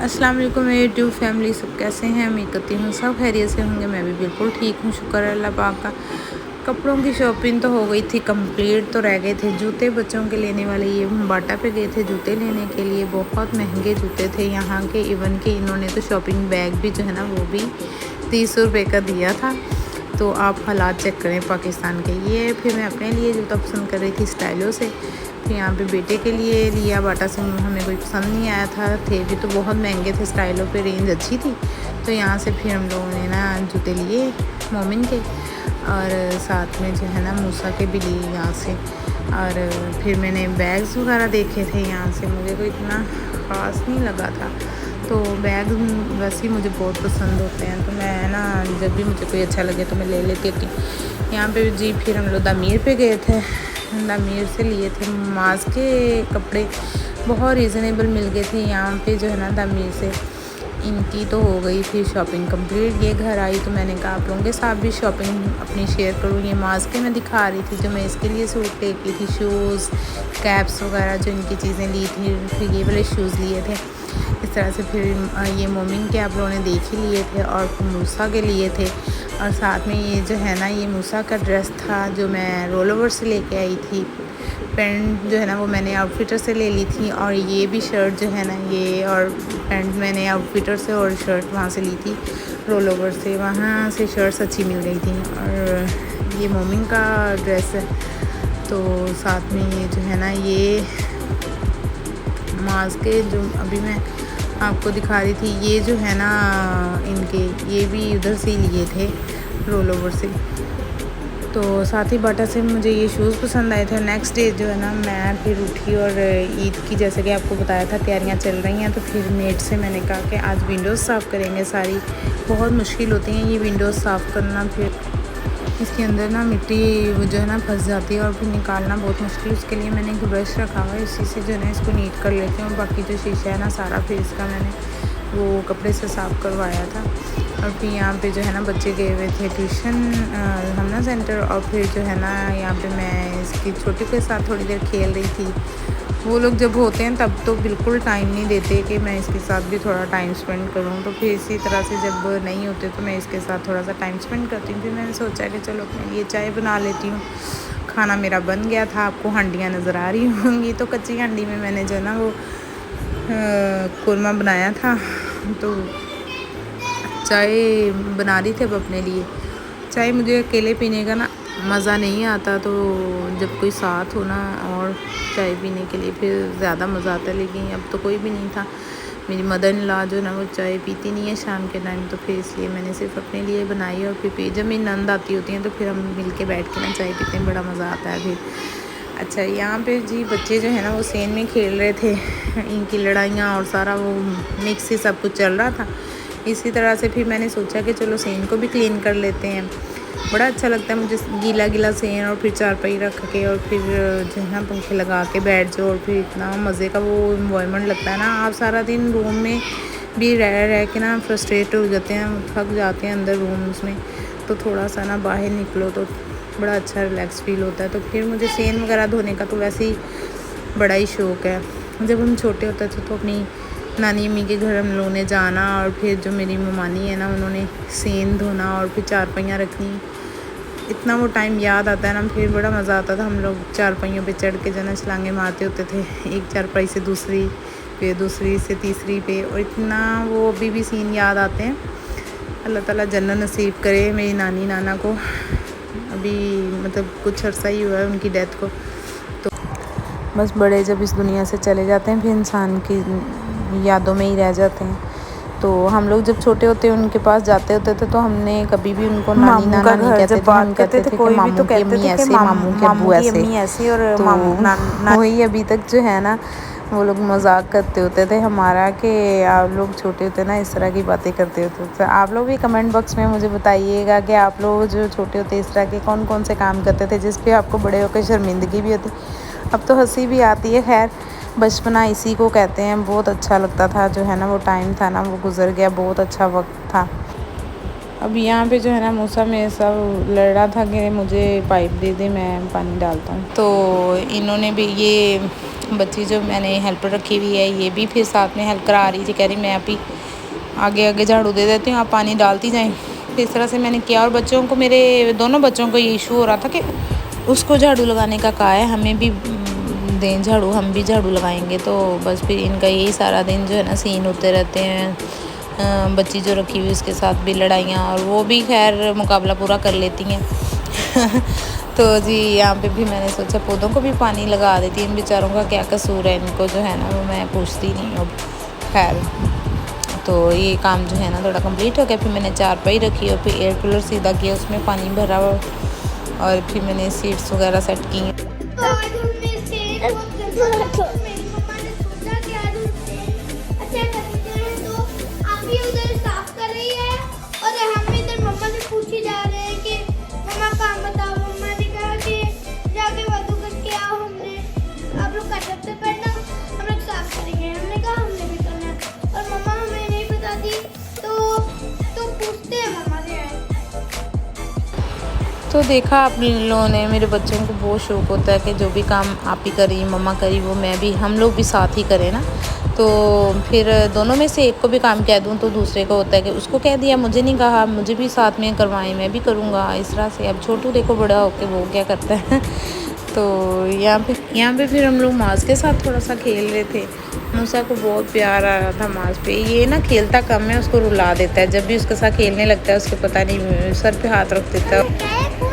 अस्सलाम वालेकुम मेरी यूट्यूब फैमिली, सब कैसे हैं? उम्मीद करती हूँ सब खैरियत से होंगे। मैं भी बिल्कुल ठीक हूँ, शुक्र है अल्लाह पाक का। कपड़ों की शॉपिंग तो हो गई थी कंप्लीट, तो रह गए थे जूते बच्चों के लेने वाले। ये बाटा पे गए थे जूते लेने के लिए, बहुत महंगे जूते थे यहाँ के। इवन के इन्होंने तो शॉपिंग बैग भी जो है ना वो भी 30 रुपये का दिया था। तो आप हालात चेक करें पाकिस्तान के। ये फिर मैं अपने लिए जूता पसंद कर रही थी स्टाइलो से। फिर यहाँ पे बेटे के लिए लिया बाटा से, हमें कोई पसंद नहीं आया था। थे भी तो बहुत महंगे थे, स्टाइलो पे रेंज अच्छी थी। तो यहाँ से फिर हम लोगों ने ना जूते लिए मोमिन के, और साथ में जो है ना मूसा के भी लिए यहाँ से। और फिर मैंने बैग्स वगैरह देखे थे यहाँ से, मुझे कोई इतना ख़ास नहीं लगा था। तो बैग वैसे ही मुझे बहुत पसंद होते हैं, तो मैं ना जब भी मुझे कोई अच्छा लगे तो मैं ले लेती थी। यहाँ पे जी फिर हम लोग दामीर पे गए थे। दामीर से लिए थे माज के कपड़े, बहुत रीज़नेबल मिल गए थे यहाँ पे जो है ना दामीर से। इनकी तो हो गई फिर शॉपिंग कंप्लीट। ये घर आई तो मैंने कहा आप लोगों के साथ भी शॉपिंग अपनी शेयर करूँ। ये माज के मैं दिखा रही थी जो मैं इसके लिए सूट लेके थी, शूज़ कैप्स वगैरह जो इनकी चीज़ें ली थी। फिर ये वाले शूज़ लिए थे इस तरह से। फिर ये मोमिन के आप लोगों ने देख ही लिए थे, और मूसा के लिए थे। और साथ में ये जो है ना ये मूसा का ड्रेस था जो मैं रोल ओवर से लेके आई थी। पैंट जो है ना वो मैंने आउटफिटर से ले ली थी, और ये भी शर्ट जो है ना ये, और पैंट मैंने आउटफिटर से और शर्ट वहाँ से ली थी रोल ओवर से। वहाँ से शर्ट्स अच्छी मिल गई थी। और ये मोमिन का ड्रेस है। तो साथ में ये जो है ना ये मास्क के जो अभी मैं आपको दिखा रही थी, ये जो है ना इनके ये भी उधर से ही लिए थे रोल ओवर से। तो साथ ही बाटा से मुझे ये शूज़ पसंद आए थे। नेक्स्ट डे जो है ना मैं फिर उठी, और ईद की जैसे कि आपको बताया था तैयारियां चल रही हैं। तो फिर मेट से मैंने कहा कि आज विंडोज़ साफ़ करेंगे सारी। बहुत मुश्किल होती हैं ये विंडोज़ साफ़ करना, फिर इसके अंदर ना मिट्टी जो है ना फंस जाती है, और फिर निकालना बहुत मुश्किल। उसके लिए मैंने एक ब्रश रखा हुआ है, इसी से जो है ना इसको नीट कर लेती हूँ। और बाकी जो शीशा है ना सारा फिर इसका मैंने वो कपड़े से साफ़ करवाया था। और फिर यहाँ पे जो है ना बच्चे गए हुए थे ट्यूशन हमना सेंटर। और फिर जो है ना यहाँ पे मैं इसकी छोटी के साथ थोड़ी देर खेल रही थी। वो लोग जब होते हैं तब तो बिल्कुल टाइम नहीं देते कि मैं इसके साथ भी थोड़ा टाइम स्पेंड करूँ। तो फिर इसी तरह से जब नहीं होते तो मैं इसके साथ थोड़ा सा टाइम स्पेंड करती हूँ। फिर मैंने सोचा कि चलो अपने लिए चाय बना लेती हूँ। खाना मेरा बन गया था, आपको हांडियाँ नज़र आ रही होंगी। तो कच्ची हांडी में मैंने जो ना वो कोरमा बनाया था। तो चाय बना रही थी अब अपने लिए। चाय मुझे अकेले पीने का ना मज़ा नहीं आता, तो जब कोई साथ हो ना और चाय पीने के लिए फिर ज़्यादा मज़ा आता है। लेकिन अब तो कोई भी नहीं था। मेरी मदर इन लॉ जो ना वो चाय पीती नहीं है शाम के टाइम, तो फिर इसलिए मैंने सिर्फ अपने लिए बनाई। और फिर पी, जब मेरी नंद आती होती हैं तो फिर हम मिल के बैठ के ना चाय पीते हैं, बड़ा मज़ा आता है फिर। अच्छा यहाँ पे जी बच्चे जो है ना वो सेन में खेल रहे थे। इनकी लड़ाइयाँ और सारा वो मिक्स ही सब कुछ चल रहा था। इसी तरह से फिर मैंने सोचा कि चलो सेन को भी क्लीन कर लेते हैं। बड़ा अच्छा लगता है मुझे गीला गीला सेन, और फिर चारपाई रख के और फिर जो है ना पंखे लगा के बैठ जाओ। और फिर इतना मज़े का वो इन्वायरमेंट लगता है ना। आप सारा दिन रूम में भी रह रह के ना फ्रस्ट्रेट हो जाते हैं, थक जाते हैं अंदर रूम्स में। तो थोड़ा सा ना बाहर निकलो तो बड़ा अच्छा रिलैक्स फील होता है। तो फिर मुझे सेन वगैरह धोने का तो वैसे ही बड़ा ही शौक़ है। जब हम छोटे होते थे तो अपनी नानी अम्मी के घर हम लोगों ने जाना, और फिर जो मेरी ममानी है ना उन्होंने सेन धोना और फिर चारपाइयाँ रखनी। इतना वो टाइम याद आता है ना, फिर बड़ा मज़ा आता था। हम लोग चारपाइयों पे चढ़ के जो ना छलांगे मारते होते थे, एक चारपाई से दूसरी, फिर दूसरी से तीसरी पे। और इतना वो अभी भी सीन याद आते हैं। अल्लाह ताला जन्नत नसीब करे मेरी नानी नाना को। अभी मतलब कुछ अर्सा ही हुआ है उनकी डेथ को। तो बस बड़े जब इस दुनिया से चले जाते हैं फिर इंसान की यादों में ही रह जाते हैं। तो हम लोग जब छोटे होते उनके पास जाते होते थे तो हमने कभी भी उनको नानी नाना नहीं कहते थे, हम कहते थे कि मामू की अम्मी ऐसे, मामू की अब्बू ऐसे। और तो वही अभी तक जो है ना वो लोग मजाक करते होते थे हमारा कि आप लोग छोटे होते ना इस तरह की बातें करते होते। तो आप लोग भी कमेंट बॉक्स में मुझे बताइएगा कि आप लोग जो छोटे होते इस तरह के कौन कौन से काम करते थे जिस पे आपको बड़े होकर शर्मिंदगी भी होती। अब तो हंसी भी आती है। खैर बचपना इसी को कहते हैं। बहुत अच्छा लगता था जो है ना वो टाइम था ना वो गुजर गया, बहुत अच्छा वक्त था। अब यहाँ पे जो है ना मूसा में सब लड़ रहा था कि मुझे पाइप दे दे, मैं पानी डालता हूँ। तो इन्होंने भी, ये बच्ची जो मैंने हेल्पर रखी हुई है, ये भी फिर साथ में हेल्प करा रही थी। कह रही मैं अभी आगे आगे झाड़ू दे देती हूँ, आप पानी डालती जाएँ। फिर इस तरह से मैंने किया। और बच्चों को, मेरे दोनों बच्चों को ये इशू हो रहा था कि उसको झाड़ू लगाने का कहा है, हमें भी दें झाड़ू, हम भी झाड़ू लगाएंगे। तो बस फिर इनका यही सारा दिन जो है ना सीन होते रहते हैं। बच्ची जो रखी हुई उसके साथ भी लड़ाइयाँ, और वो भी खैर मुकाबला पूरा कर लेती हैं। तो जी यहाँ पे भी मैंने सोचा पौधों को भी पानी लगा देती है, इन बेचारों का क्या कसूर है, इनको जो है ना वो मैं पूछती नहीं हूँ। खैर तो ये काम जो है ना थोड़ा कंप्लीट हो गया। फिर मैंने चारपाई रखी और फिर एयर कूलर सीधा किया, उसमें पानी भरा और फिर मैंने सीट्स वगैरह सेट की। तो देखा आप लोगों ने, मेरे बच्चों को बहुत शौक़ होता है कि जो भी काम आप ही करी, मम्मा करी, वो मैं भी, हम लोग भी साथ ही करें ना। तो फिर दोनों में से एक को भी काम कह दूं तो दूसरे को होता है कि उसको कह दिया, मुझे नहीं कहा, मुझे भी साथ में करवाएं, मैं भी करूँगा, इस तरह से। अब छोटू देखो बड़ा होके वो क्या करता है। तो यहाँ पे फिर हम लोग माज के साथ थोड़ा सा खेल रहे थे। मूसा को बहुत प्यार आ रहा था माज पे। ये ना खेलता कम है, उसको रुला देता है। जब भी उसके साथ खेलने लगता है उसको पता नहीं सर पे हाथ रख देता है।